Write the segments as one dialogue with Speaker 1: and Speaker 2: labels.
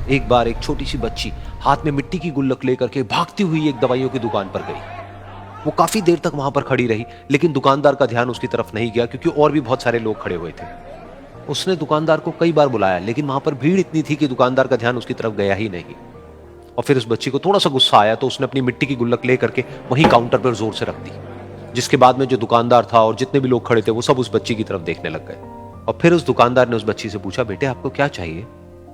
Speaker 1: एक बार एक छोटी सी बच्ची हाथ में मिट्टी की गुल्लक लेकर के भागती हुई एक दवाइयों की दुकान पर गई। वो काफी देर तक वहां पर खड़ी रही, लेकिन दुकानदार का ध्यान उसकी तरफ नहीं गया क्योंकि और भी बहुत सारे लोग खड़े हुए थे। उसने दुकानदार को कई बार बुलाया, लेकिन वहां पर भीड़ इतनी थी कि दुकानदार का ध्यान उसकी तरफ गया ही नहीं। और फिर उस बच्ची को थोड़ा सा गुस्सा आया तो उसने अपनी मिट्टी की गुल्लक लेकर के वहीं काउंटर पर जोर से रख दी, जिसके बाद में जो दुकानदार था और जितने भी लोग खड़े थे वो सब उस बच्ची की तरफ देखने लग गए। और फिर उस दुकानदार ने उस बच्ची से पूछा, बेटे आपको क्या चाहिए?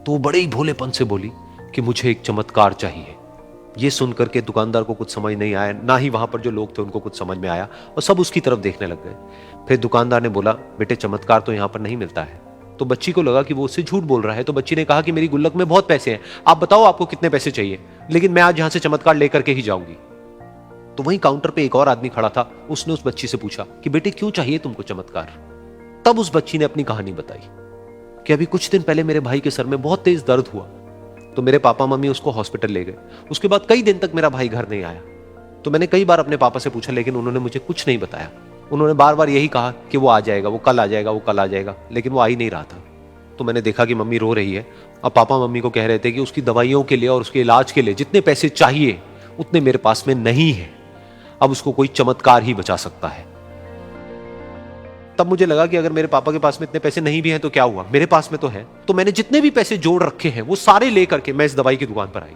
Speaker 1: तो वो बड़े ही भोलेपन से बोली कि मुझे एक चमत्कार चाहिए। ये सुनकर के दुकानदार को कुछ समझ नहीं आया, ना ही वहां पर जो लोग थे उनको कुछ समझ में आया, और सब उसकी तरफ देखने लग गए। फिर दुकानदार ने बोला, बेटे चमत्कार तो यहाँ पर नहीं मिलता है। तो बच्ची को लगा कि वो उससे झूठ बोल रहा है, तो बच्ची ने कहा कि मेरी गुल्लक में बहुत पैसे हैं, आप बताओ आपको कितने पैसे चाहिए, लेकिन मैं आज यहां से चमत्कार लेकर के ही जाऊंगी। तो वहीं काउंटर पे एक और आदमी खड़ा था, उसने उस बच्ची से पूछा कि बेटे क्यों चाहिए तुमको चमत्कार? तब उस बच्ची ने अपनी कहानी बताई कि अभी कुछ दिन पहले मेरे भाई के सर में बहुत तेज दर्द हुआ, तो मेरे पापा मम्मी उसको हॉस्पिटल ले गए। उसके बाद कई दिन तक मेरा भाई घर नहीं आया। तो मैंने कई बार अपने पापा से पूछा, लेकिन उन्होंने मुझे कुछ नहीं बताया। उन्होंने बार बार यही कहा कि वो आ जाएगा, वो कल आ जाएगा, वो कल आ जाएगा, लेकिन वो आ ही नहीं रहा था। तो मैंने देखा कि मम्मी रो रही है, और पापा मम्मी को कह रहे थे कि उसकी दवाइयों के लिए और उसके इलाज के लिए जितने पैसे चाहिए उतने मेरे पास में नहीं है, अब उसको कोई चमत्कार ही बचा सकता है। तब मुझे लगा कि अगर मेरे पापा के पास में इतने पैसे नहीं भी हैं तो क्या हुआ, मेरे पास में तो है। तो मैंने जितने भी पैसे जोड़ रखे हैं वो सारे लेकर के मैं इस दवाई की दुकान पर आई।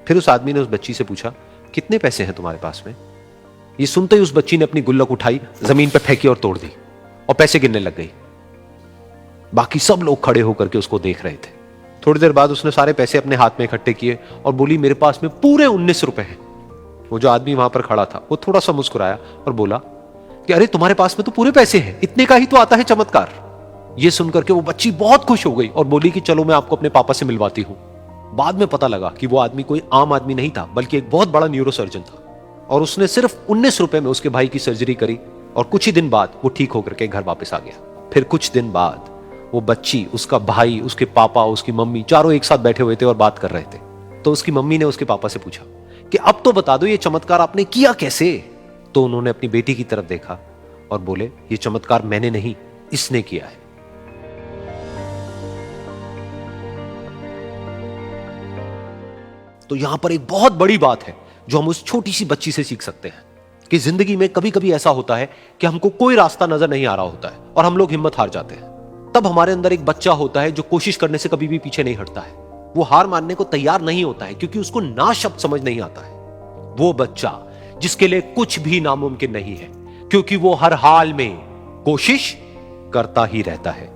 Speaker 1: फिर उस आदमी ने उस बच्ची से पूछा, कितने पैसे हैं तुम्हारे पास में? ये सुनते ही उस बच्ची ने अपनी गुल्लक उठाई, जमीन पर फेंकी और तोड़ दी, और पैसे गिनने लग गई। बाकी सब लोग खड़े होकर के उसको देख रहे थे। थोड़ी देर बाद उसने सारे पैसे अपने हाथ में इकट्ठे किए और बोली, मेरे पास में पूरे 19 रुपए हैं। वो जो आदमी वहां पर खड़ा था वो थोड़ा सा मुस्कुराया और बोला कि अरे तुम्हारे पास में तो पूरे पैसे हैं, इतने का ही तो आता है चमत्कार। ये सुनकर के वो बच्ची बहुत खुश हो गई और बोली कि चलो मैं आपको अपने पापा से मिलवाती हूं। बाद में पता लगा कि वो आदमी कोई आम आदमी नहीं था, बल्कि एक बहुत बड़ा न्यूरोसर्जन था, और उसने सिर्फ 19 रुपए में उसके भाई की सर्जरी करी, और कुछ ही दिन बाद वो ठीक होकर के घर वापस आ गया। फिर कुछ दिन बाद वो बच्ची, उसका भाई, उसके पापा, उसकी मम्मी चारों एक साथ बैठे हुए थे और बात कर रहे थे। तो उसकी मम्मी ने उसके पापा से पूछा कि अब तो बता दो ये चमत्कार आपने किया कैसे? तो उन्होंने अपनी बेटी की तरफ देखा और बोले, ये चमत्कार मैंने नहीं, इसने किया है। तो यहां पर एक बहुत बड़ी बात है जो हम उस छोटी सी बच्ची से सीख सकते हैं कि जिंदगी में कभी कभी ऐसा होता है कि हमको कोई रास्ता नजर नहीं आ रहा होता है और हम लोग हिम्मत हार जाते हैं। तब हमारे अंदर एक बच्चा होता है जो कोशिश करने से कभी भी पीछे नहीं हटता है। वो हार मानने को तैयार नहीं होता है क्योंकि उसको ना शब्द समझ नहीं आता है। वो बच्चा जिसके लिए कुछ भी नामुमकिन नहीं है, क्योंकि वो हर हाल में कोशिश करता ही रहता है।